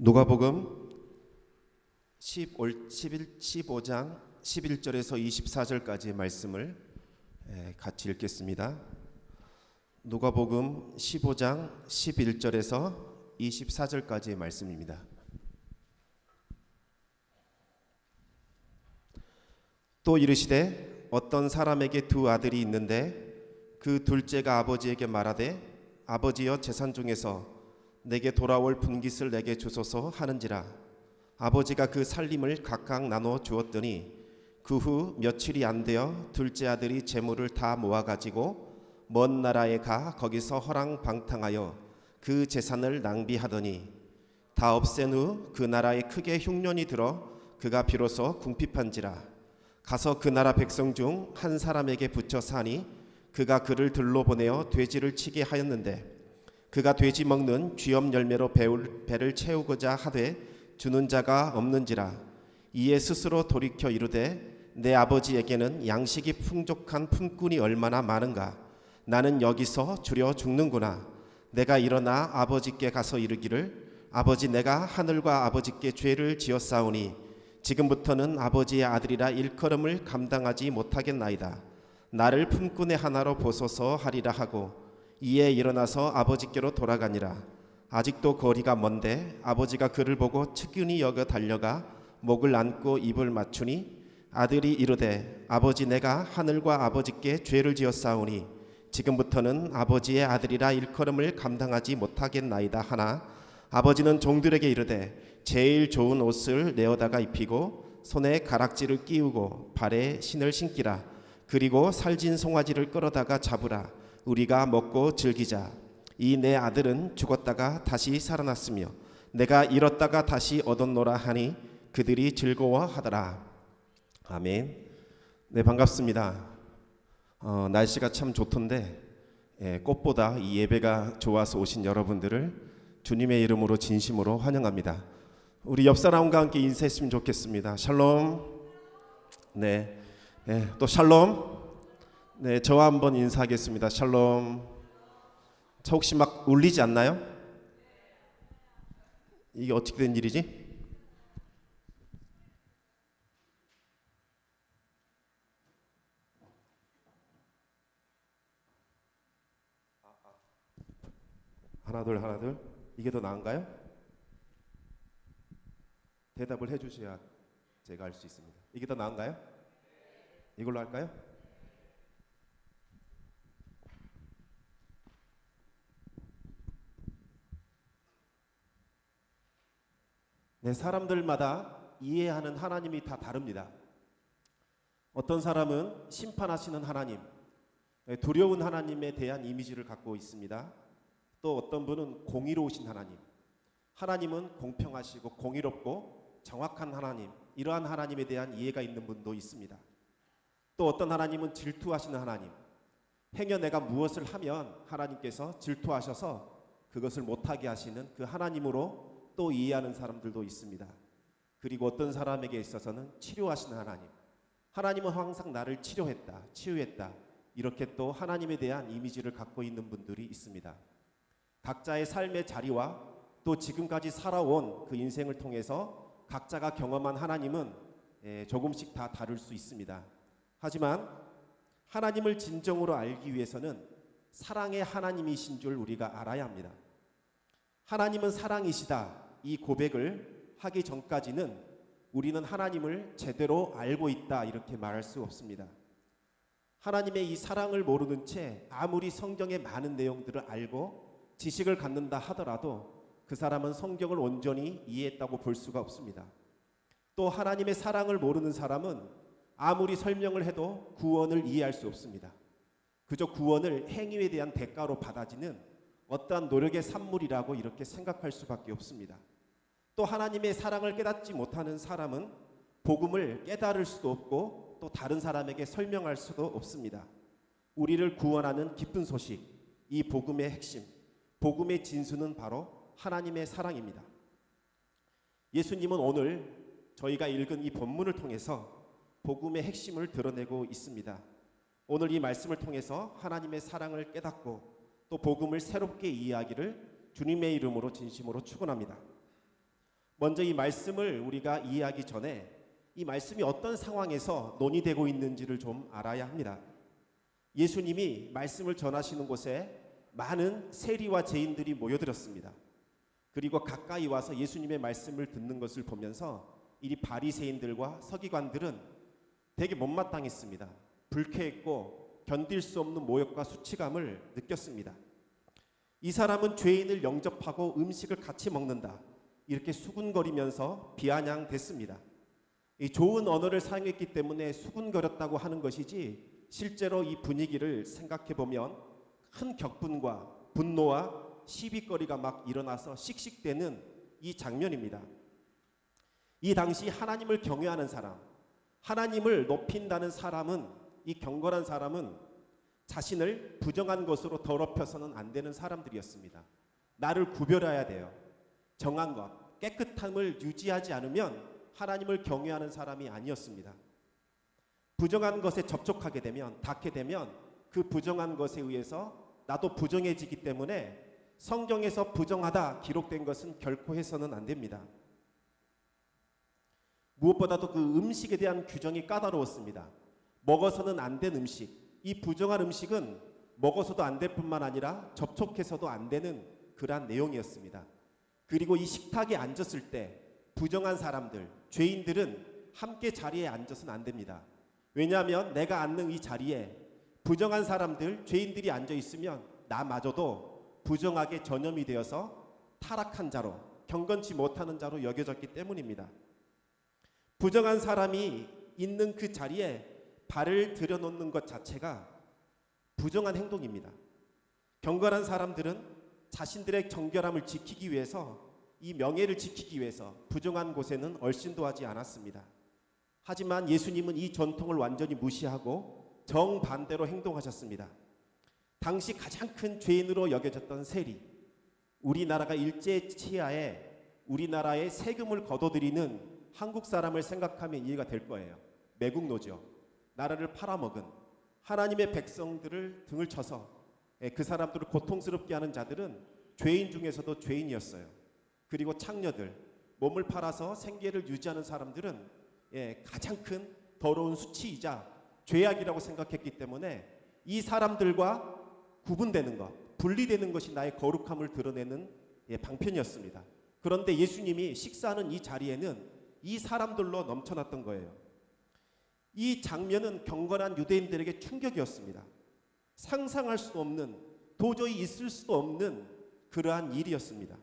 누가복음 15장 11절에서 24절까지의 말씀을 같이 읽겠습니다. 누가복음 15장 11절에서 24절까지의 말씀입니다. 또 이르시되 어떤 사람에게 두 아들이 있는데 그 둘째가 아버지에게 말하되 아버지여 재산 중에서 내게 돌아올 분깃을 내게 주소서 하는지라. 아버지가 그 살림을 각각 나눠 주었더니 그 후 며칠이 안 되어 둘째 아들이 재물을 다 모아 가지고 먼 나라에 가 거기서 허랑방탕하여 그 재산을 낭비하더니 다 없앤 후 그 나라에 크게 흉년이 들어 그가 비로소 궁핍한지라. 가서 그 나라 백성 중 한 사람에게 붙여 사니 그가 그를 들로 보내어 돼지를 치게 하였는데 그가 돼지 먹는 쥐엄 열매로 배를 채우고자 하되 주는 자가 없는지라. 이에 스스로 돌이켜 이르되 내 아버지에게는 양식이 풍족한 품꾼이 얼마나 많은가. 나는 여기서 주려 죽는구나. 내가 일어나 아버지께 가서 이르기를 아버지 내가 하늘과 아버지께 죄를 지었사오니 지금부터는 아버지의 아들이라 일컬음을 감당하지 못하겠나이다. 나를 품꾼의 하나로 보소서 하리라 하고 이에 일어나서 아버지께로 돌아가니라. 아직도 거리가 먼데 아버지가 그를 보고 측은히 여겨 달려가 목을 안고 입을 맞추니 아들이 이르되 아버지 내가 하늘과 아버지께 죄를 지었사오니 지금부터는 아버지의 아들이라 일컬음을 감당하지 못하겠나이다 하나 아버지는 종들에게 이르되 제일 좋은 옷을 내어다가 입히고 손에 가락지를 끼우고 발에 신을 신기라. 그리고 살진 송아지를 끌어다가 잡으라. 우리가 먹고 즐기자. 이 내 아들은 죽었다가 다시 살아났으며 내가 잃었다가 다시 얻었노라 하니 그들이 즐거워하더라. 아멘. 네, 반갑습니다. 날씨가 참 좋던데 꽃보다 이 예배가 좋아서 오신 여러분들을 주님의 이름으로 진심으로 환영합니다. 우리 옆 사람과 함께 인사했으면 좋겠습니다. 샬롬. 네, 또 샬롬. 네, 저와 한번 인사하겠습니다. 샬롬. 저 혹시 막 울리지 않나요? 이게 어떻게 된 일이지? 하나 둘. 이게 더 나은가요? 대답을 해주셔야 제가 알 수 있습니다. 이게 더 나은가요? 이걸로 할까요? 네, 사람들마다 이해하는 하나님이 다 다릅니다. 어떤 사람은 심판하시는 하나님, 두려운 하나님에 대한 이미지를 갖고 있습니다. 또 어떤 분은 공의로우신 하나님, 하나님은 공평하시고 공의롭고 정확한 하나님, 이러한 하나님에 대한 이해가 있는 분도 있습니다. 또 어떤 하나님은 질투하시는 하나님, 행여 내가 무엇을 하면 하나님께서 질투하셔서 그것을 못하게 하시는 그 하나님으로 또 이해하는 사람들도 있습니다. 그리고 어떤 사람에게 있어서는 치료하시는 하나님, 하나님은 항상 나를 치료했다, 치유했다, 이렇게 또 하나님에 대한 이미지를 갖고 있는 분들이 있습니다. 각자의 삶의 자리와 또 지금까지 살아온 그 인생을 통해서 각자가 경험한 하나님은 조금씩 다 다를 수 있습니다. 하지만 하나님을 진정으로 알기 위해서는 사랑의 하나님이신 줄 우리가 알아야 합니다. 하나님은 사랑이시다, 이 고백을 하기 전까지는 우리는 하나님을 제대로 알고 있다 이렇게 말할 수 없습니다. 하나님의 이 사랑을 모르는 채 아무리 성경의 많은 내용들을 알고 지식을 갖는다 하더라도 그 사람은 성경을 온전히 이해했다고 볼 수가 없습니다. 또 하나님의 사랑을 모르는 사람은 아무리 설명을 해도 구원을 이해할 수 없습니다. 그저 구원을 행위에 대한 대가로 받아지는 어떠한 노력의 산물이라고 이렇게 생각할 수밖에 없습니다. 또 하나님의 사랑을 깨닫지 못하는 사람은 복음을 깨달을 수도 없고 또 다른 사람에게 설명할 수도 없습니다. 우리를 구원하는 기쁜 소식, 이 복음의 핵심, 복음의 진수는 바로 하나님의 사랑입니다. 예수님은 오늘 저희가 읽은 이 본문을 통해서 복음의 핵심을 드러내고 있습니다. 오늘 이 말씀을 통해서 하나님의 사랑을 깨닫고 또 복음을 새롭게 이해하기를 주님의 이름으로 진심으로 축원합니다. 먼저 이 말씀을 우리가 이해하기 전에 이 말씀이 어떤 상황에서 논의되고 있는지를 좀 알아야 합니다. 예수님이 말씀을 전하시는 곳에 많은 세리와 죄인들이 모여들었습니다. 그리고 가까이 와서 예수님의 말씀을 듣는 것을 보면서 이 바리새인들과 서기관들은 되게 못마땅했습니다. 불쾌했고 견딜 수 없는 모욕과 수치감을 느꼈습니다. 이 사람은 죄인을 영접하고 음식을 같이 먹는다, 이렇게 수군거리면서 비아냥댔습니다. 이 좋은 언어를 사용했기 때문에 수군거렸다고 하는 것이지, 실제로 이 분위기를 생각해 보면 큰 격분과 분노와 시비거리가 막 일어나서 씩씩대는 이 장면입니다. 이 당시 하나님을 경외하는 사람, 하나님을 높인다는 사람은, 이 경건한 사람은 자신을 부정한 것으로 더럽혀서는 안 되는 사람들이었습니다. 나를 구별해야 돼요. 정한 것, 깨끗함을 유지하지 않으면 하나님을 경외하는 사람이 아니었습니다. 부정한 것에 접촉하게 되면, 닿게 되면 그 부정한 것에 의해서 나도 부정해지기 때문에 성경에서 부정하다 기록된 것은 결코 해서는 안 됩니다. 무엇보다도 그 음식에 대한 규정이 까다로웠습니다. 먹어서는 안 된 음식, 이 부정한 음식은 먹어서도 안 될 뿐만 아니라 접촉해서도 안 되는 그러한 내용이었습니다. 그리고 이 식탁에 앉았을 때 부정한 사람들, 죄인들은 함께 자리에 앉아서는 안 됩니다. 왜냐하면 내가 앉는 이 자리에 부정한 사람들, 죄인들이 앉아 있으면 나마저도 부정하게 전염이 되어서 타락한 자로, 경건치 못하는 자로 여겨졌기 때문입니다. 부정한 사람이 있는 그 자리에 발을 들여놓는 것 자체가 부정한 행동입니다. 경건한 사람들은 자신들의 정결함을 지키기 위해서, 이 명예를 지키기 위해서 부정한 곳에는 얼씬도 하지 않았습니다. 하지만 예수님은 이 전통을 완전히 무시하고 정반대로 행동하셨습니다. 당시 가장 큰 죄인으로 여겨졌던 세리, 우리나라가 일제 치하에 우리나라의 세금을 거둬들이는 한국 사람을 생각하면 이해가 될 거예요. 매국노죠. 나라를 팔아먹은 하나님의 백성들을 등을 쳐서 그 사람들을 고통스럽게 하는 자들은 죄인 중에서도 죄인이었어요. 그리고 창녀들, 몸을 팔아서 생계를 유지하는 사람들은 가장 큰 더러운 수치이자 죄악이라고 생각했기 때문에 이 사람들과 구분되는 것, 분리되는 것이 나의 거룩함을 드러내는 방편이었습니다. 그런데 예수님이 식사하는 이 자리에는 이 사람들로 넘쳐났던 거예요. 이 장면은 경건한 유대인들에게 충격이었습니다. 상상할 수 없는, 도저히 있을 수도 없는 그러한 일이었습니다.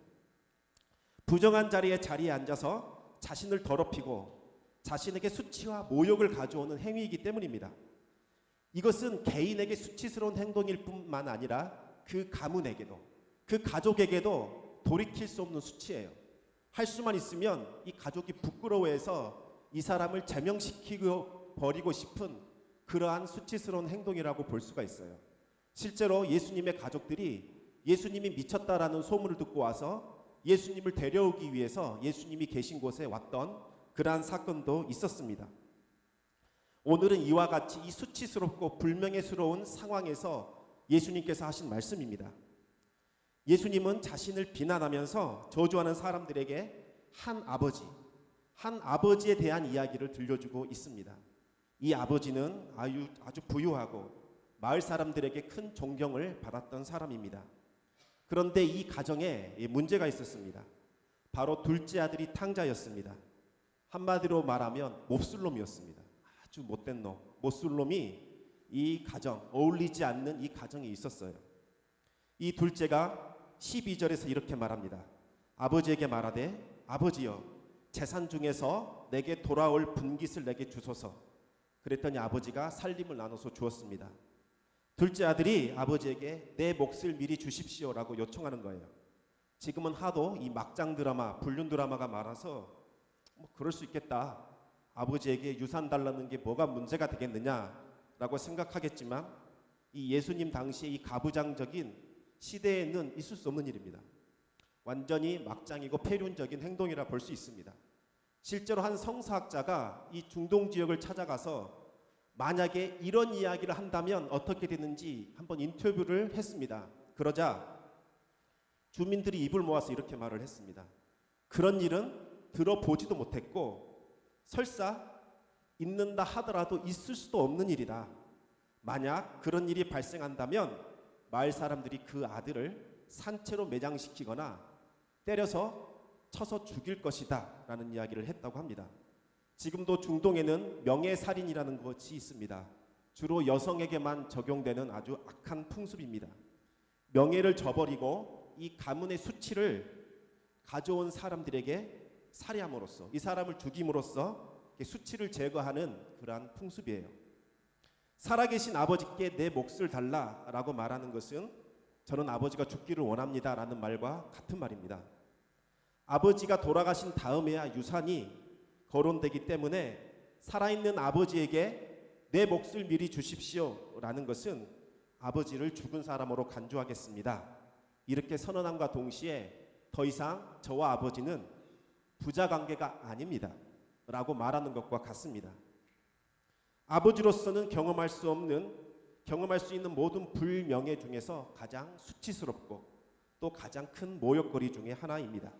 부정한 자리에 앉아서 자신을 더럽히고 자신에게 수치와 모욕을 가져오는 행위이기 때문입니다. 이것은 개인에게 수치스러운 행동일 뿐만 아니라 그 가문에게도, 그 가족에게도 돌이킬 수 없는 수치예요. 할 수만 있으면 이 가족이 부끄러워해서 이 사람을 제명시키고 버리고 싶은 그러한 수치스러운 행동이라고 볼 수가 있어요. 실제로 예수님의 가족들이 예수님이 미쳤다라는 소문을 듣고 와서 예수님을 데려오기 위해서 예수님이 계신 곳에 왔던 그러한 사건도 있었습니다. 오늘은 이와 같이 이 수치스럽고 불명예스러운 상황에서 예수님께서 하신 말씀입니다. 예수님은 자신을 비난하면서 저주하는 사람들에게 한 아버지에 대한 이야기를 들려주고 있습니다. 이 아버지는 아주 부유하고 마을 사람들에게 큰 존경을 받았던 사람입니다. 그런데 이 가정에 문제가 있었습니다. 바로 둘째 아들이 탕자였습니다. 한마디로 말하면 몹쓸놈이었습니다. 아주 못된 놈, 못쓸놈이 이 가정, 어울리지 않는 이 가정에 있었어요. 이 둘째가 12절에서 이렇게 말합니다. 아버지에게 말하되 아버지여 재산 중에서 내게 돌아올 분깃을 내게 주소서. 그랬더니 아버지가 살림을 나눠서 주었습니다. 둘째 아들이 아버지에게 내 몫을 미리 주십시오라고 요청하는 거예요. 지금은 하도 이 막장 드라마, 불륜 드라마가 많아서 그럴 수 있겠다. 아버지에게 유산 달라는 게 뭐가 문제가 되겠느냐라고 생각하겠지만 이 예수님 당시의 이 가부장적인 시대에는 있을 수 없는 일입니다. 완전히 막장이고 폐륜적인 행동이라 볼 수 있습니다. 실제로 한 성사학자가 이 중동 지역을 찾아가서 만약에 이런 이야기를 한다면 어떻게 되는지 한번 인터뷰를 했습니다. 그러자 주민들이 입을 모아서 이렇게 말을 했습니다. 그런 일은 들어보지도 못했고 설사 있는다 하더라도 있을 수도 없는 일이다. 만약 그런 일이 발생한다면 마을 사람들이 그 아들을 산채로 매장시키거나 때려서 쳐서 죽일 것이다 라는 이야기를 했다고 합니다. 지금도 중동에는 명예살인이라는 것이 있습니다. 주로 여성에게만 적용되는 아주 악한 풍습입니다. 명예를 저버리고 이 가문의 수치를 가져온 사람들에게 살해함으로써, 이 사람을 죽임으로써 수치를 제거하는 그러한 풍습이에요. 살아계신 아버지께 내 몫을 달라라고 말하는 것은 저는 아버지가 죽기를 원합니다 라는 말과 같은 말입니다. 아버지가 돌아가신 다음에야 유산이 거론되기 때문에 살아있는 아버지에게 내 몫을 미리 주십시오 라는 것은 아버지를 죽은 사람으로 간주하겠습니다. 이렇게 선언함과 동시에 더 이상 저와 아버지는 부자 관계가 아닙니다 라고 말하는 것과 같습니다. 아버지로서는 경험할 수 있는 모든 불명예 중에서 가장 수치스럽고 또 가장 큰 모욕거리 중에 하나입니다.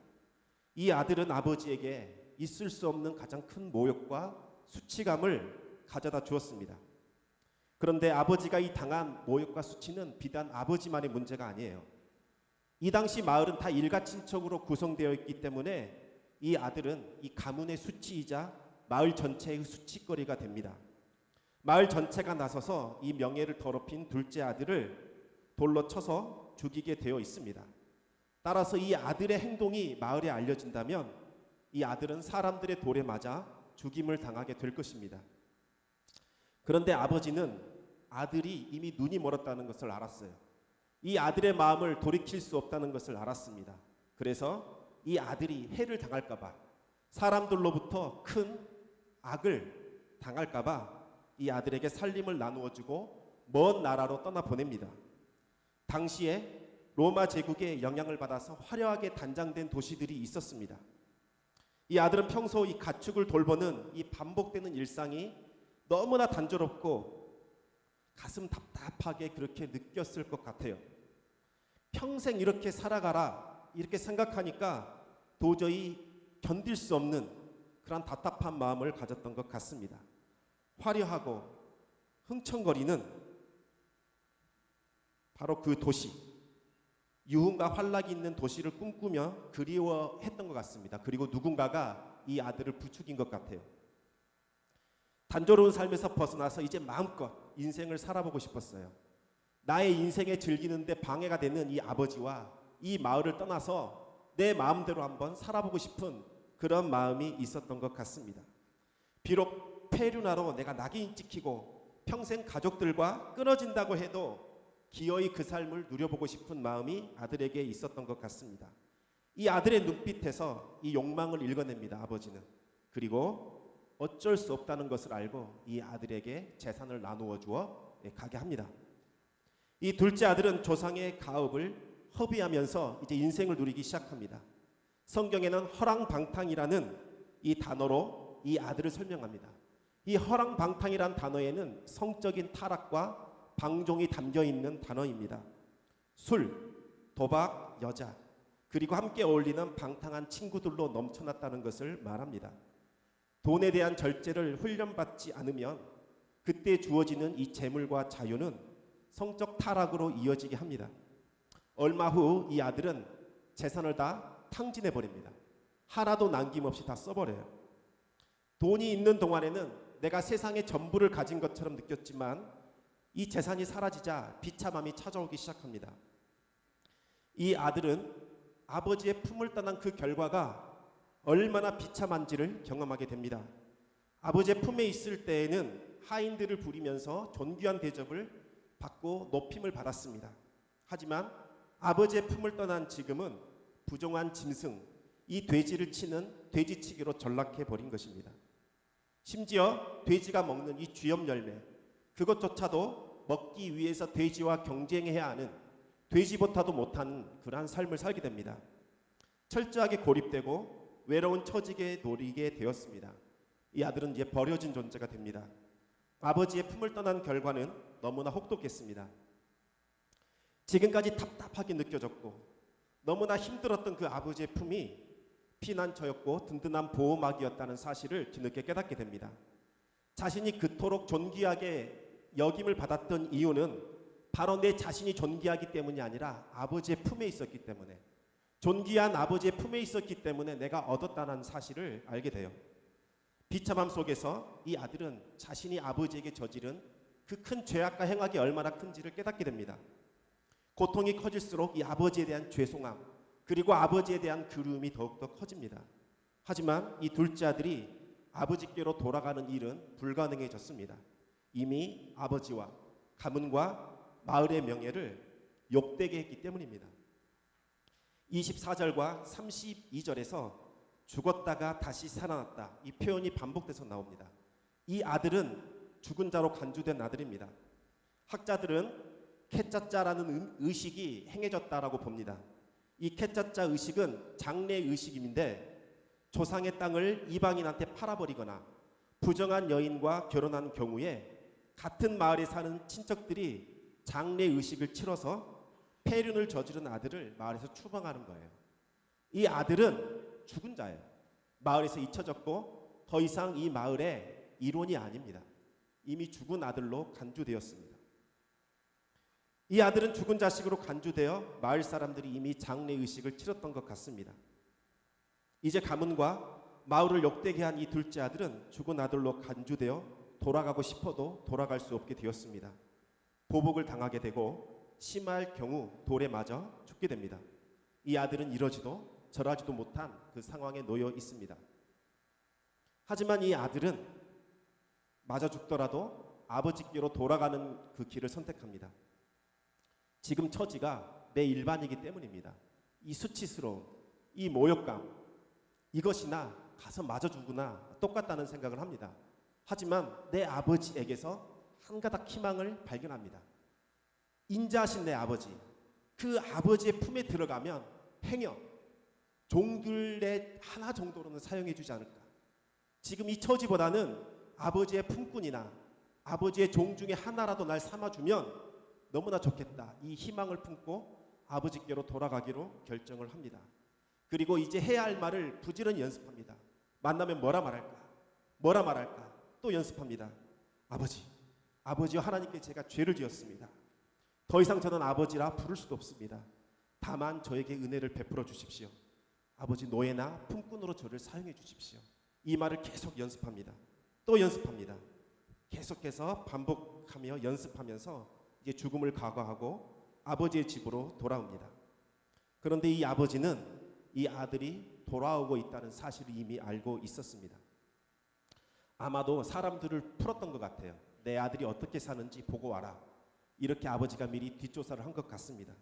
이 아들은 아버지에게 있을 수 없는 가장 큰 모욕과 수치감을 가져다 주었습니다. 그런데 아버지가 이 당한 모욕과 수치는 비단 아버지만의 문제가 아니에요. 이 당시 마을은 다 일가친척으로 구성되어 있기 때문에 이 아들은 이 가문의 수치이자 마을 전체의 수치거리가 됩니다. 마을 전체가 나서서 이 명예를 더럽힌 둘째 아들을 돌로 쳐서 죽이게 되어 있습니다. 따라서 이 아들의 행동이 마을에 알려진다면 이 아들은 사람들의 돌에 맞아 죽임을 당하게 될 것입니다. 그런데 아버지는 아들이 이미 눈이 멀었다는 것을 알았어요. 이 아들의 마음을 돌이킬 수 없다는 것을 알았습니다. 그래서 이 아들이 해를 당할까 봐, 사람들로부터 큰 악을 당할까 봐 이 아들에게 살림을 나누어 주고 먼 나라로 떠나보냅니다. 당시에 로마 제국의 영향을 받아서 화려하게 단장된 도시들이 있었습니다. 이 아들은 평소 이 가축을 돌보는 이 반복되는 일상이 너무나 단조롭고 가슴 답답하게 그렇게 느꼈을 것 같아요. 평생 이렇게 살아가라 이렇게 생각하니까 도저히 견딜 수 없는 그런 답답한 마음을 가졌던 것 같습니다. 화려하고 흥청거리는 바로 그 도시, 유흥과 환락이 있는 도시를 꿈꾸며 그리워했던 것 같습니다. 그리고 누군가가 이 아들을 부추긴 것 같아요. 단조로운 삶에서 벗어나서 이제 마음껏 인생을 살아보고 싶었어요. 나의 인생에 즐기는데 방해가 되는 이 아버지와 이 마을을 떠나서 내 마음대로 한번 살아보고 싶은 그런 마음이 있었던 것 같습니다. 비록 폐륜하로 내가 낙인 찍히고 평생 가족들과 끊어진다고 해도 기어이 그 삶을 누려보고 싶은 마음이 아들에게 있었던 것 같습니다. 이 아들의 눈빛에서 이 욕망을 읽어냅니다. 아버지는. 그리고 어쩔 수 없다는 것을 알고 이 아들에게 재산을 나누어 주어 가게 합니다. 이 둘째 아들은 조상의 가업을 허비하면서 이제 인생을 누리기 시작합니다. 성경에는 허랑방탕이라는 이 단어로 이 아들을 설명합니다. 이 허랑방탕이란 단어에는 성적인 타락과 방종이 담겨 있는 단어입니다. 술, 도박, 여자, 그리고 함께 어울리는 방탕한 친구들로 넘쳐났다는 것을 말합니다. 돈에 대한 절제를 훈련받지 않으면 그때 주어지는 이 재물과 자유는 성적 타락으로 이어지게 합니다. 얼마 후 이 아들은 재산을 다 탕진해버립니다. 하나도 남김없이 다 써버려요. 돈이 있는 동안에는 내가 세상의 전부를 가진 것처럼 느꼈지만 이 재산이 사라지자 비참함이 찾아오기 시작합니다. 이 아들은 아버지의 품을 떠난 그 결과가 얼마나 비참한지를 경험하게 됩니다. 아버지의 품에 있을 때에는 하인들을 부리면서 존귀한 대접을 받고 높임을 받았습니다. 하지만 아버지의 품을 떠난 지금은 부정한 짐승, 이 돼지를 치는 돼지치기로 전락해버린 것입니다. 심지어 돼지가 먹는 이 쥐염 열매, 그것조차도 먹기 위해서 돼지와 경쟁해야 하는, 돼지보다도 못한 그러한 삶을 살게 됩니다. 철저하게 고립되고 외로운 처지게 놓이게 되었습니다. 이 아들은 이제 버려진 존재가 됩니다. 아버지의 품을 떠난 결과는 너무나 혹독했습니다. 지금까지 답답하게 느껴졌고 너무나 힘들었던 그 아버지의 품이 피난처였고 든든한 보호막이었다는 사실을 뒤늦게 깨닫게 됩니다. 자신이 그토록 존귀하게 여김을 받았던 이유는 바로 내 자신이 존귀하기 때문이 아니라 아버지의 품에 있었기 때문에, 존귀한 아버지의 품에 있었기 때문에 내가 얻었다는 사실을 알게 돼요. 비참함 속에서 이 아들은 자신이 아버지에게 저지른 그 큰 죄악과 행악이 얼마나 큰지를 깨닫게 됩니다. 고통이 커질수록 이 아버지에 대한 죄송함, 그리고 아버지에 대한 그리움이 더욱더 커집니다. 하지만 이 둘째 아들이 아버지께로 돌아가는 일은 불가능해졌습니다. 이미 아버지와 가문과 마을의 명예를 욕되게 했기 때문입니다. 24절과 32절에서 죽었다가 다시 살아났다, 이 표현이 반복돼서 나옵니다. 이 아들은 죽은 자로 간주된 아들입니다. 학자들은 캐짜짜라는 의식이 행해졌다라고 봅니다. 이 캐짜짜 의식은 장례 의식인데, 조상의 땅을 이방인한테 팔아버리거나 부정한 여인과 결혼한 경우에 같은 마을에 사는 친척들이 장례 의식을 치러서 폐륜을 저지른 아들을 마을에서 추방하는 거예요. 이 아들은 죽은 자예요. 마을에서 잊혀졌고 더 이상 이 마을의 일원이 아닙니다. 이미 죽은 아들로 간주되었습니다. 이 아들은 죽은 자식으로 간주되어 마을 사람들이 이미 장례 의식을 치렀던 것 같습니다. 이제 가문과 마을을 욕되게 한 이 둘째 아들은 죽은 아들로 간주되어 돌아가고 싶어도 돌아갈 수 없게 되었습니다. 보복을 당하게 되고 심할 경우 돌에 맞아 죽게 됩니다. 이 아들은 이러지도 저러지도 못한 그 상황에 놓여 있습니다. 하지만 이 아들은 맞아 죽더라도 아버지께로 돌아가는 그 길을 선택합니다. 지금 처지가 내 일반이기 때문입니다. 이 수치스러움, 이 모욕감, 이것이나 가서 맞아 죽으나 똑같다는 생각을 합니다. 하지만 내 아버지에게서 한 가닥 희망을 발견합니다. 인자하신 내 아버지, 그 아버지의 품에 들어가면 행여 종들의 하나 정도로는 사용해 주지 않을까. 지금 이 처지보다는 아버지의 품꾼이나 아버지의 종 중에 하나라도 날 삼아주면 너무나 좋겠다. 이 희망을 품고 아버지께로 돌아가기로 결정을 합니다. 그리고 이제 해야 할 말을 부지런히 연습합니다. 만나면 뭐라 말할까 또 연습합니다. 아버지요, 하나님께 제가 죄를 지었습니다. 더 이상 저는 아버지라 부를 수도 없습니다. 다만 저에게 은혜를 베풀어 주십시오. 아버지, 노예나 품꾼으로 저를 사용해 주십시오. 이 말을 계속 연습합니다. 또 연습합니다. 계속해서 반복하며 연습하면서 이제 죽음을 각오하고 아버지의 집으로 돌아옵니다. 그런데 이 아버지는 이 아들이 돌아오고 있다는 사실을 이미 알고 있었습니다. 아마도 사람들을 풀었던 것 같아요. 내 아들이 어떻게 사는지 보고 와라. 이렇게 아버지가 미리 뒷조사를 한 것 같습니다.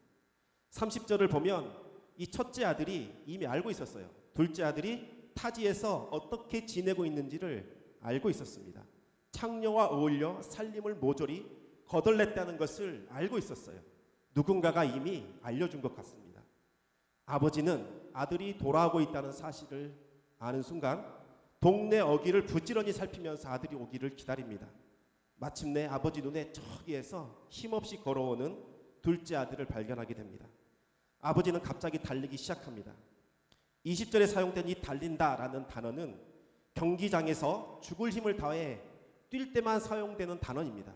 30절을 보면 이 첫째 아들이 이미 알고 있었어요. 둘째 아들이 타지에서 어떻게 지내고 있는지를 알고 있었습니다. 창녀와 어울려 살림을 모조리 거덜냈다는 것을 알고 있었어요. 누군가가 이미 알려준 것 같습니다. 아버지는 아들이 돌아오고 있다는 사실을 아는 순간 동네 어귀를 부지런히 살피면서 아들이 오기를 기다립니다. 마침내 아버지 눈에 저기에서 힘없이 걸어오는 둘째 아들을 발견하게 됩니다. 아버지는 갑자기 달리기 시작합니다. 20절에 사용된 이 달린다라는 단어는 경기장에서 죽을 힘을 다해 뛸 때만 사용되는 단어입니다.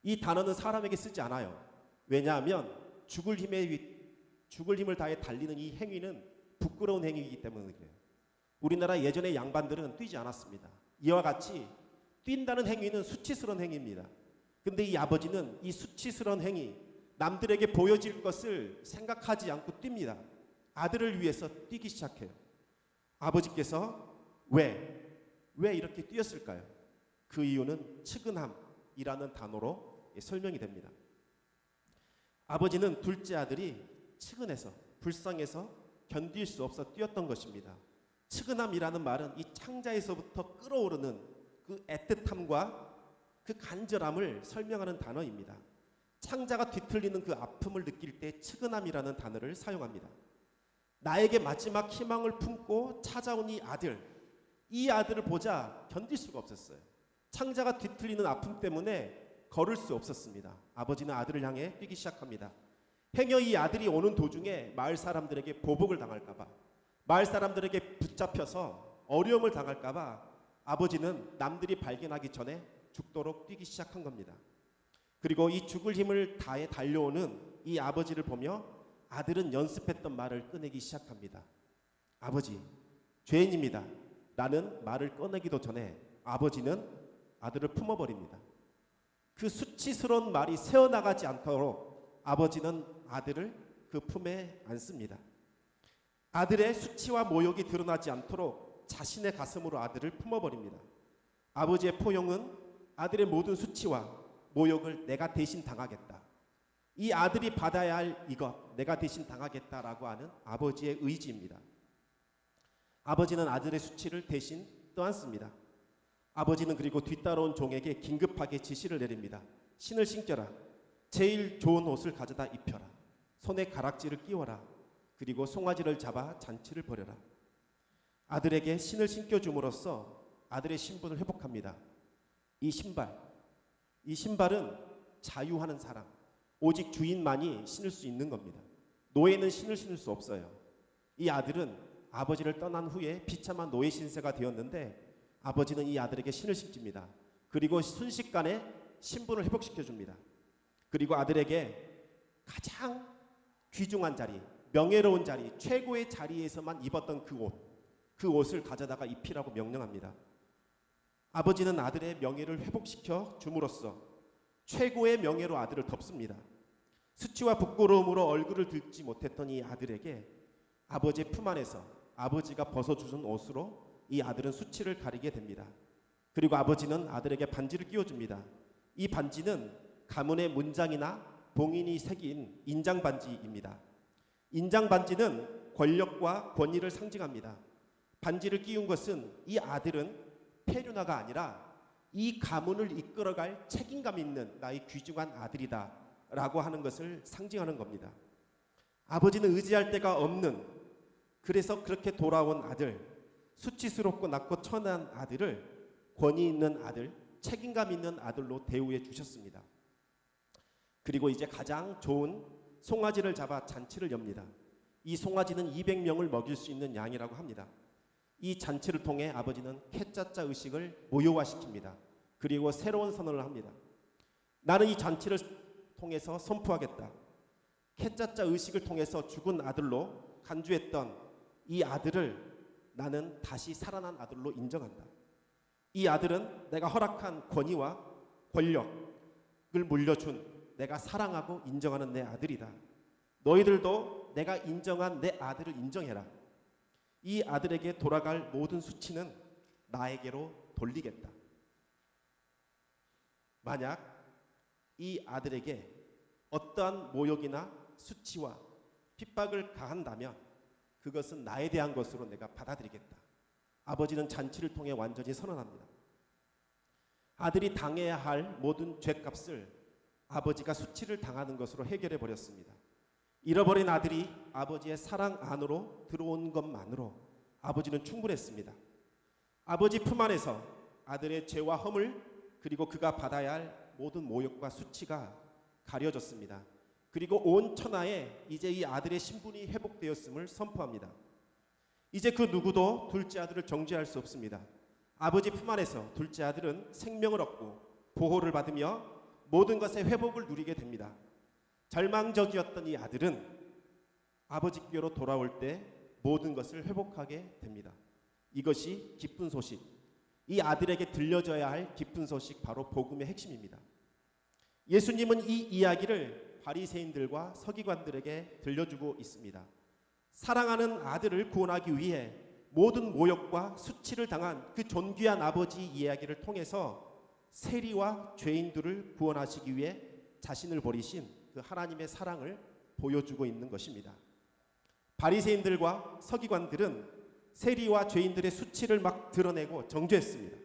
이 단어는 사람에게 쓰지 않아요. 왜냐하면 죽을 힘을 다해 달리는 이 행위는 부끄러운 행위이기 때문에 그래요. 우리나라 예전의 양반들은 뛰지 않았습니다. 이와 같이 뛴다는 행위는 수치스러운 행위입니다. 근데 이 아버지는 이 수치스러운 행위, 남들에게 보여질 것을 생각하지 않고 뜁니다. 아들을 위해서 뛰기 시작해요. 아버지께서 왜 이렇게 뛰었을까요? 그 이유는 측은함이라는 단어로 설명이 됩니다. 아버지는 둘째 아들이 측은해서, 불쌍해서 견딜 수 없어 뛰었던 것입니다. 측은함이라는 말은 이 창자에서부터 끓어오르는 그 애틋함과 그 간절함을 설명하는 단어입니다. 창자가 뒤틀리는 그 아픔을 느낄 때 측은함이라는 단어를 사용합니다. 나에게 마지막 희망을 품고 찾아온 이 아들을 보자 견딜 수가 없었어요. 창자가 뒤틀리는 아픔 때문에 걸을 수 없었습니다. 아버지는 아들을 향해 뛰기 시작합니다. 행여 이 아들이 오는 도중에 마을 사람들에게 보복을 당할까봐, 마을 사람들에게 붙잡혀서 어려움을 당할까봐 아버지는 남들이 발견하기 전에 죽도록 뛰기 시작한 겁니다. 그리고 이 죽을 힘을 다해 달려오는 이 아버지를 보며 아들은 연습했던 말을 꺼내기 시작합니다. 아버지, 죄인입니다. 라는 말을 꺼내기도 전에 아버지는 아들을 품어버립니다. 그 수치스러운 말이 새어나가지 않도록 아버지는 아들을 그 품에 안습니다. 아들의 수치와 모욕이 드러나지 않도록 자신의 가슴으로 아들을 품어버립니다. 아버지의 포용은 아들의 모든 수치와 모욕을 내가 대신 당하겠다. 이 아들이 받아야 할 이것 내가 대신 당하겠다라고 하는 아버지의 의지입니다. 아버지는 아들의 수치를 대신 떠안습니다. 아버지는 그리고 뒤따라온 종에게 긴급하게 지시를 내립니다. 신을 신겨라. 제일 좋은 옷을 가져다 입혀라. 손에 가락지를 끼워라. 그리고 송아지를 잡아 잔치를 벌여라. 아들에게 신을 신겨줌으로써 아들의 신분을 회복합니다. 이 신발은 자유하는 사람, 오직 주인만이 신을 수 있는 겁니다. 노예는 신을 신을 수 없어요. 이 아들은 아버지를 떠난 후에 비참한 노예 신세가 되었는데 아버지는 이 아들에게 신을 신깁니다. 그리고 순식간에 신분을 회복시켜줍니다. 그리고 아들에게 가장 귀중한 자리, 명예로운 자리, 최고의 자리에서만 입었던 그 옷을 가져다가 입히라고 명령합니다. 아버지는 아들의 명예를 회복시켜 줌으로써 최고의 명예로 아들을 덮습니다. 수치와 부끄러움으로 얼굴을 들지 못했던 이 아들에게 아버지의 품 안에서 아버지가 벗어주신 옷으로 이 아들은 수치를 가리게 됩니다. 그리고 아버지는 아들에게 반지를 끼워줍니다. 이 반지는 가문의 문장이나 봉인이 새긴 인장 반지입니다. 인장 반지는 권력과 권위를 상징합니다. 반지를 끼운 것은 이 아들은 페류나가 아니라 이 가문을 이끌어갈 책임감 있는 나의 귀중한 아들이다 라고 하는 것을 상징하는 겁니다. 아버지는 의지할 데가 없는, 그래서 그렇게 돌아온 아들, 수치스럽고 낮고 천한 아들을 권위 있는 아들, 책임감 있는 아들로 대우해 주셨습니다. 그리고 이제 가장 좋은 송아지를 잡아 잔치를 엽니다. 이 송아지는 200명을 먹일 수 있는 양이라고 합니다. 이 잔치를 통해 아버지는 캐짜짜 의식을 무효화시킵니다. 그리고 새로운 선언을 합니다. 나는 이 잔치를 통해서 선포하겠다. 캐짜짜 의식을 통해서 죽은 아들로 간주했던 이 아들을 나는 다시 살아난 아들로 인정한다. 이 아들은 내가 허락한 권위와 권력을 물려준 내가 사랑하고 인정하는 내 아들이다. 너희들도 내가 인정한 내 아들을 인정해라. 이 아들에게 돌아갈 모든 수치는 나에게로 돌리겠다. 만약 이 아들에게 어떠한 모욕이나 수치와 핍박을 가한다면 그것은 나에 대한 것으로 내가 받아들이겠다. 아버지는 잔치를 통해 완전히 선언합니다. 아들이 당해야 할 모든 죄값을 아버지가 수치를 당하는 것으로 해결해 버렸습니다. 잃어버린 아들이 아버지의 사랑 안으로 들어온 것만으로 아버지는 충분했습니다. 아버지 품 안에서 아들의 죄와 허물 그리고 그가 받아야 할 모든 모욕과 수치가 가려졌습니다. 그리고 온 천하에 이제 이 아들의 신분이 회복되었음을 선포합니다. 이제 그 누구도 둘째 아들을 정죄할 수 없습니다. 아버지 품 안에서 둘째 아들은 생명을 얻고 보호를 받으며 모든 것의 회복을 누리게 됩니다. 절망적이었던 이 아들은 아버지께로 돌아올 때 모든 것을 회복하게 됩니다. 이것이 기쁜 소식, 이 아들에게 들려져야 할 기쁜 소식, 바로 복음의 핵심입니다. 예수님은 이 이야기를 바리새인들과 서기관들에게 들려주고 있습니다. 사랑하는 아들을 구원하기 위해 모든 모욕과 수치를 당한 그 존귀한 아버지 이야기를 통해서 세리와 죄인들을 구원하시기 위해 자신을 버리신 그 하나님의 사랑을 보여주고 있는 것입니다. 바리새인들과 서기관들은 세리와 죄인들의 수치를 막 드러내고 정죄했습니다.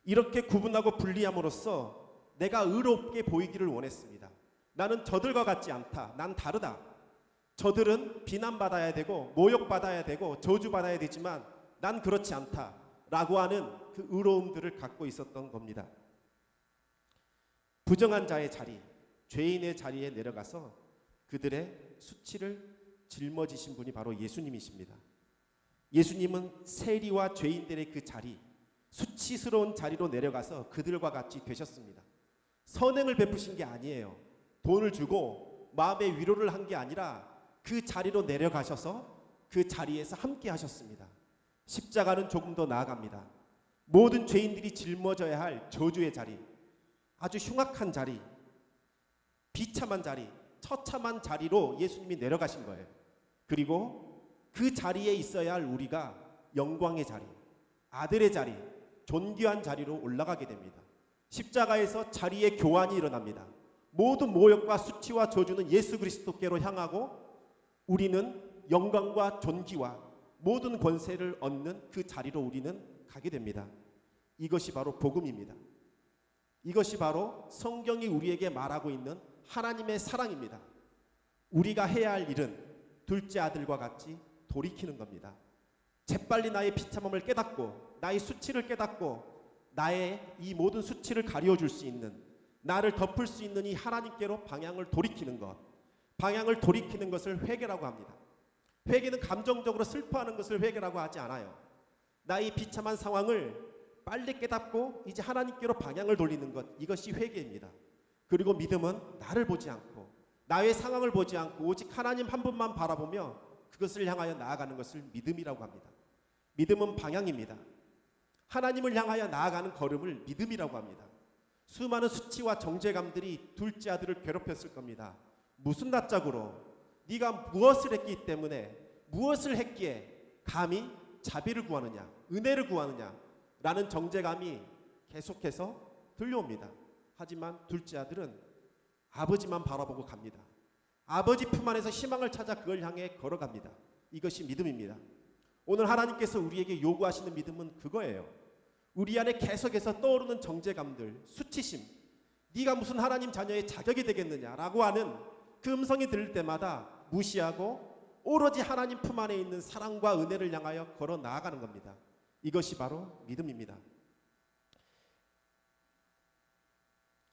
이렇게 구분하고 분리함으로써 내가 의롭게 보이기를 원했습니다. 나는 저들과 같지 않다. 난 다르다. 저들은 비난받아야 되고 모욕받아야 되고 저주받아야 되지만 난 그렇지 않다 라고 하는 그 의로움들을 갖고 있었던 겁니다. 부정한 자의 자리, 죄인의 자리에 내려가서 그들의 수치를 짊어지신 분이 바로 예수님이십니다. 예수님은 세리와 죄인들의 그 자리, 수치스러운 자리로 내려가서 그들과 같이 되셨습니다. 선행을 베푸신 게 아니에요. 돈을 주고 마음의 위로를 한 게 아니라 그 자리로 내려가셔서 그 자리에서 함께 하셨습니다. 십자가는 조금 더 나아갑니다. 모든 죄인들이 짊어져야 할 저주의 자리, 아주 흉악한 자리, 비참한 자리, 처참한 자리로 예수님이 내려가신 거예요. 그리고 그 자리에 있어야 할 우리가 영광의 자리, 아들의 자리, 존귀한 자리로 올라가게 됩니다. 십자가에서 자리의 교환이 일어납니다. 모든 모욕과 수치와 저주는 예수 그리스도께로 향하고 우리는 영광과 존귀와 모든 권세를 얻는 그 자리로 우리는 가게 됩니다. 이것이 바로 복음입니다. 이것이 바로 성경이 우리에게 말하고 있는 하나님의 사랑입니다. 우리가 해야 할 일은 둘째 아들과 같이 돌이키는 겁니다. 재빨리 나의 비참함을 깨닫고 나의 수치를 깨닫고 나의 이 모든 수치를 가려줄 수 있는, 나를 덮을 수 있는 이 하나님께로 방향을 돌이키는 것, 방향을 돌이키는 것을 회개라고 합니다. 회개는 감정적으로 슬퍼하는 것을 회개라고 하지 않아요. 나의 비참한 상황을 빨리 깨닫고 이제 하나님께로 방향을 돌리는 것, 이것이 회개입니다. 그리고 믿음은 나를 보지 않고 나의 상황을 보지 않고 오직 하나님 한 분만 바라보며 그것을 향하여 나아가는 것을 믿음이라고 합니다. 믿음은 방향입니다. 하나님을 향하여 나아가는 걸음을 믿음이라고 합니다. 수많은 수치와 정죄감들이 둘째 아들을 괴롭혔을 겁니다. 무슨 낯짝으로 네가 무엇을 했기 때문에, 무엇을 했기에 감히 자비를 구하느냐, 은혜를 구하느냐 라는 정죄감이 계속해서 들려옵니다. 하지만 둘째 아들은 아버지만 바라보고 갑니다. 아버지 품 안에서 희망을 찾아 그걸 향해 걸어갑니다. 이것이 믿음입니다. 오늘 하나님께서 우리에게 요구하시는 믿음은 그거예요. 우리 안에 계속해서 떠오르는 정죄감들, 수치심, 네가 무슨 하나님 자녀의 자격이 되겠느냐라고 하는 그 음성이 들릴 때마다 무시하고 오로지 하나님 품 안에 있는 사랑과 은혜를 향하여 걸어 나아가는 겁니다. 이것이 바로 믿음입니다.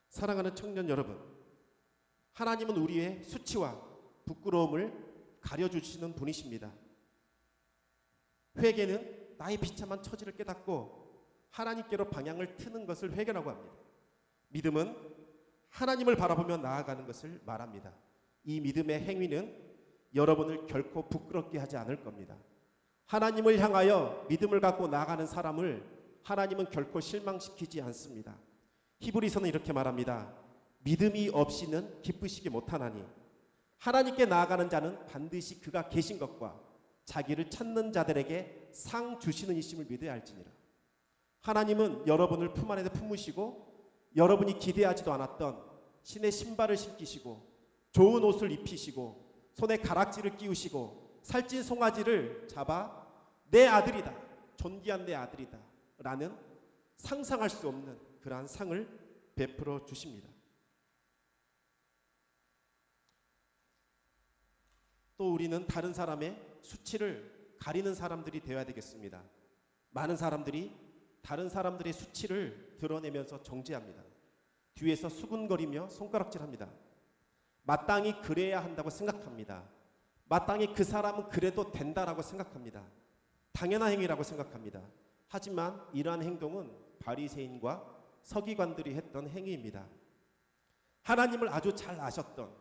사랑하는 청년 여러분, 하나님은 우리의 수치와 부끄러움을 가려주시는 분이십니다. 회개는 나의 비참한 처지를 깨닫고 하나님께로 방향을 트는 것을 회개라고 합니다. 믿음은 하나님을 바라보며 나아가는 것을 말합니다. 이 믿음의 행위는 여러분을 결코 부끄럽게 하지 않을 겁니다. 하나님을 향하여 믿음을 갖고 나아가는 사람을 하나님은 결코 실망시키지 않습니다. 히브리서는 이렇게 말합니다. 믿음이 없이는 기쁘시기 못하나니 하나님께 나아가는 자는 반드시 그가 계신 것과 자기를 찾는 자들에게 상 주시는 이심을 믿어야 할지니라. 하나님은 여러분을 품 안에 품으시고 여러분이 기대하지도 않았던 신의 신발을 신기시고 좋은 옷을 입히시고 손에 가락지를 끼우시고 살찐 송아지를 잡아 내 아들이다, 존귀한 내 아들이다 라는 상상할 수 없는 그러한 상을 베풀어 주십니다. 또 우리는 다른 사람의 수치를 가리는 사람들이 되어야 되겠습니다. 많은 사람들이 다른 사람들의 수치를 드러내면서 정죄합니다. 뒤에서 수군거리며 손가락질합니다. 마땅히 그래야 한다고 생각합니다. 마땅히 그 사람은 그래도 된다라고 생각합니다. 당연한 행위라고 생각합니다. 하지만 이러한 행동은 바리새인과 서기관들이 했던 행위입니다. 하나님을 아주 잘 아셨던,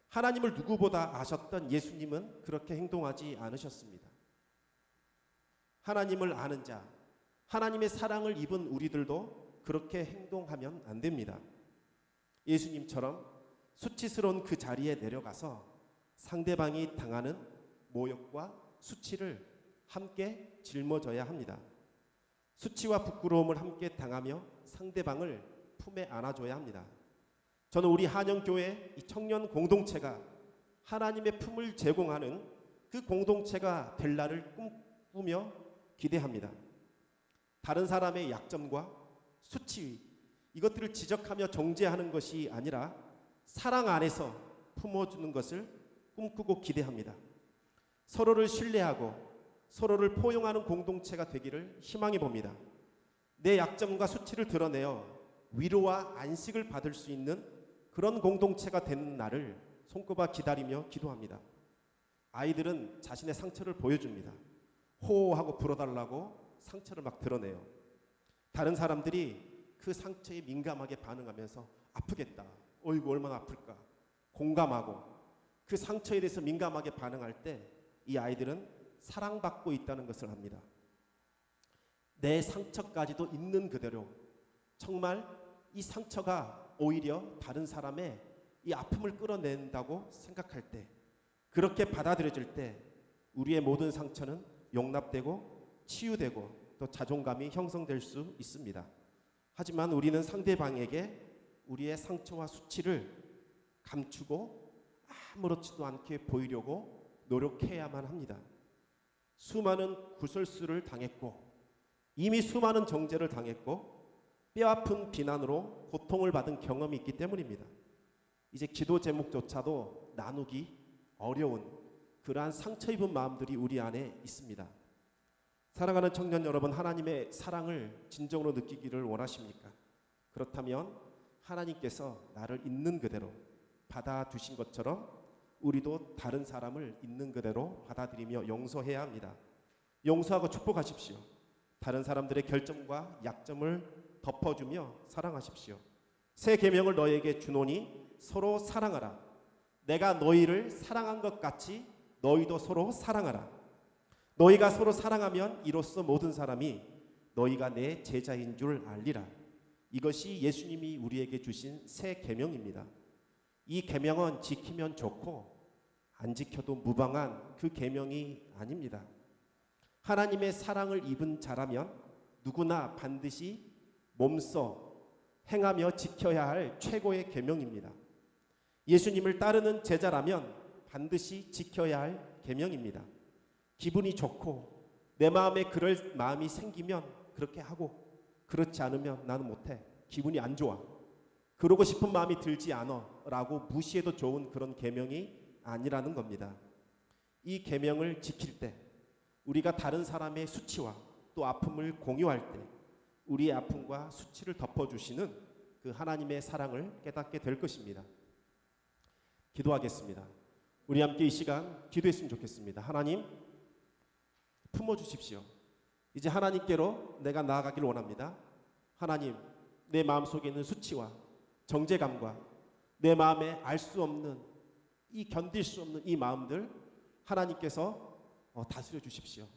하나님을 누구보다 아셨던 예수님은 그렇게 행동하지 않으셨습니다. 하나님을 아는 자, 하나님의 사랑을 입은 우리들도 그렇게 행동하면 안 됩니다. 예수님처럼 수치스러운 그 자리에 내려가서 상대방이 당하는 모욕과 수치를 함께 짊어져야 합니다. 수치와 부끄러움을 함께 당하며 상대방을 품에 안아줘야 합니다. 저는 우리 한영교회 이 청년 공동체가 하나님의 품을 제공하는 그 공동체가 될 날을 꿈꾸며 기대합니다. 다른 사람의 약점과 수치, 이것들을 지적하며 정죄하는 것이 아니라 사랑 안에서 품어주는 것을 꿈꾸고 기대합니다. 서로를 신뢰하고 서로를 포용하는 공동체가 되기를 희망해 봅니다. 내 약점과 수치를 드러내어 위로와 안식을 받을 수 있는 그런 공동체가 되는 날을 손꼽아 기다리며 기도합니다. 아이들은 자신의 상처를 보여줍니다. 호하고 불어달라고 상처를 막 드러내요. 다른 사람들이 그 상처에 민감하게 반응하면서 아프겠다, 어이구 얼마나 아플까 공감하고 그 상처에 대해서 민감하게 반응할 때 이 아이들은 사랑받고 있다는 것을 압니다. 내 상처까지도 있는 그대로 정말 이 상처가 오히려 다른 사람의 이 아픔을 끌어낸다고 생각할 때, 그렇게 받아들여질 때 우리의 모든 상처는 용납되고 치유되고 또 자존감이 형성될 수 있습니다. 하지만 우리는 상대방에게 우리의 상처와 수치를 감추고 아무렇지도 않게 보이려고 노력해야만 합니다. 수많은 구설수를 당했고 이미 수많은 정죄를 당했고 뼈아픈 비난으로 고통을 받은 경험이 있기 때문입니다. 이제 기도 제목조차도 나누기 어려운 그러한 상처 입은 마음들이 우리 안에 있습니다. 사랑하는 청년 여러분, 하나님의 사랑을 진정으로 느끼기를 원하십니까? 그렇다면 하나님께서 나를 있는 그대로 받아주신 것처럼 우리도 다른 사람을 있는 그대로 받아들이며 용서해야 합니다. 용서하고 축복하십시오. 다른 사람들의 결점과 약점을 덮어주며 사랑하십시오. 새 계명을 너희에게 주노니 서로 사랑하라. 내가 너희를 사랑한 것 같이 너희도 서로 사랑하라. 너희가 서로 사랑하면 이로써 모든 사람이 너희가 내 제자인 줄 알리라. 이것이 예수님이 우리에게 주신 새 계명입니다. 이 계명은 지키면 좋고 안 지켜도 무방한 그 계명이 아닙니다. 하나님의 사랑을 입은 자라면 누구나 반드시 몸소 행하며 지켜야 할 최고의 계명입니다. 예수님을 따르는 제자라면 반드시 지켜야 할 계명입니다. 기분이 좋고 내 마음에 그럴 마음이 생기면 그렇게 하고, 그렇지 않으면 나는 못해, 기분이 안 좋아, 그러고 싶은 마음이 들지 않아 라고 무시해도 좋은 그런 계명이 아니라는 겁니다. 이 계명을 지킬 때 우리가 다른 사람의 수치와 또 아픔을 공유할 때 우리의 아픔과 수치를 덮어주시는 그 하나님의 사랑을 깨닫게 될 것입니다. 기도하겠습니다. 우리 함께 이 시간 기도했으면 좋겠습니다. 하나님, 품어주십시오. 이제 하나님께로 내가 나아가길 원합니다. 하나님, 내 마음속에 있는 수치와 정죄감과 내 마음에 알 수 없는 이 견딜 수 없는 이 마음들 하나님께서 다스려 주십시오.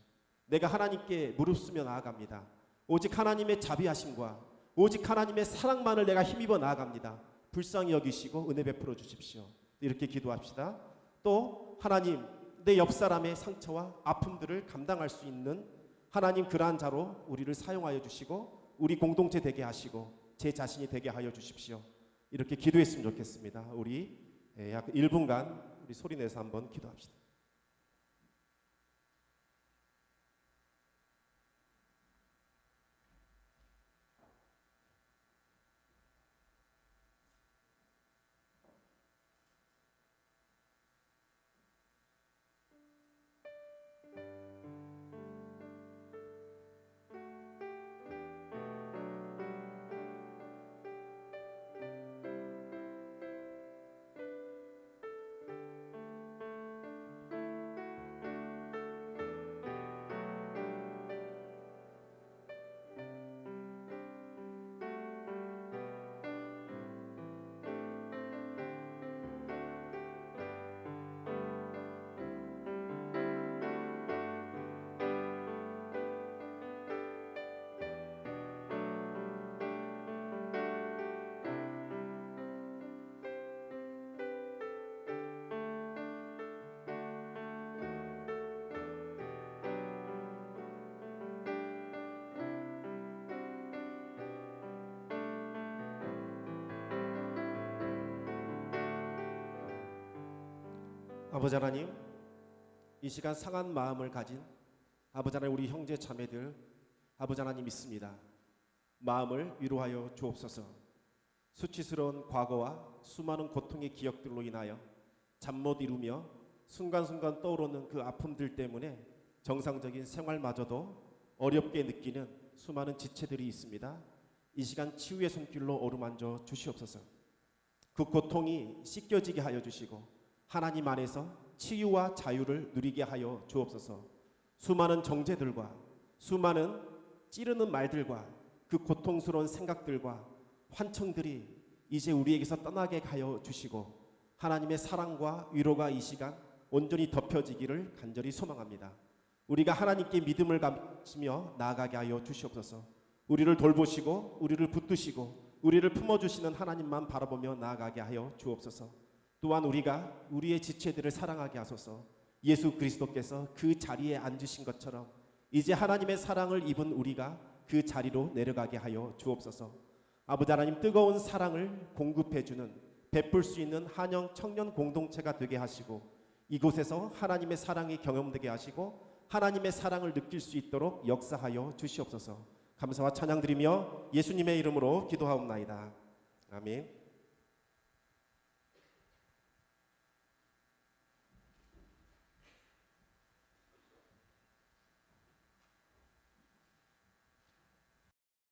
내가 하나님께 무릎쓰며 나아갑니다. 오직 하나님의 자비하심과 오직 하나님의 사랑만을 내가 힘입어 나아갑니다. 불쌍히 여기시고 은혜 베풀어 주십시오. 이렇게 기도합시다. 또 하나님, 내 옆 사람의 상처와 아픔들을 감당할 수 있는 하나님, 그러한 자로 우리를 사용하여 주시고 우리 공동체 되게 하시고 제 자신이 되게 하여 주십시오. 이렇게 기도했으면 좋겠습니다. 우리 약 1분간 우리 소리내서 한번 기도합시다. 아버지 하나님, 이 시간 상한 마음을 가진 아버지 하나님, 우리 형제 자매들 아버지 하나님 믿습니다. 마음을 위로하여 주옵소서. 수치스러운 과거와 수많은 고통의 기억들로 인하여 잠 못 이루며 순간순간 떠오르는 그 아픔들 때문에 정상적인 생활마저도 어렵게 느끼는 수많은 지체들이 있습니다. 이 시간 치유의 손길로 어루만져 주시옵소서. 그 고통이 씻겨지게 하여 주시고 하나님 안에서 치유와 자유를 누리게 하여 주옵소서. 수많은 정죄들과 수많은 찌르는 말들과 그 고통스러운 생각들과 환청들이 이제 우리에게서 떠나게 하여 주시고 하나님의 사랑과 위로가 이 시간 온전히 덮여지기를 간절히 소망합니다. 우리가 하나님께 믿음을 가지며 나아가게 하여 주시옵소서. 우리를 돌보시고 우리를 붙드시고 우리를 품어주시는 하나님만 바라보며 나아가게 하여 주옵소서. 또한 우리가 우리의 지체들을 사랑하게 하소서. 예수 그리스도께서 그 자리에 앉으신 것처럼 이제 하나님의 사랑을 입은 우리가 그 자리로 내려가게 하여 주옵소서. 아버지 하나님, 뜨거운 사랑을 공급해주는 베풀 수 있는 한영 청년 공동체가 되게 하시고 이곳에서 하나님의 사랑이 경험되게 하시고 하나님의 사랑을 느낄 수 있도록 역사하여 주시옵소서. 감사와 찬양 드리며 예수님의 이름으로 기도하옵나이다. 아멘.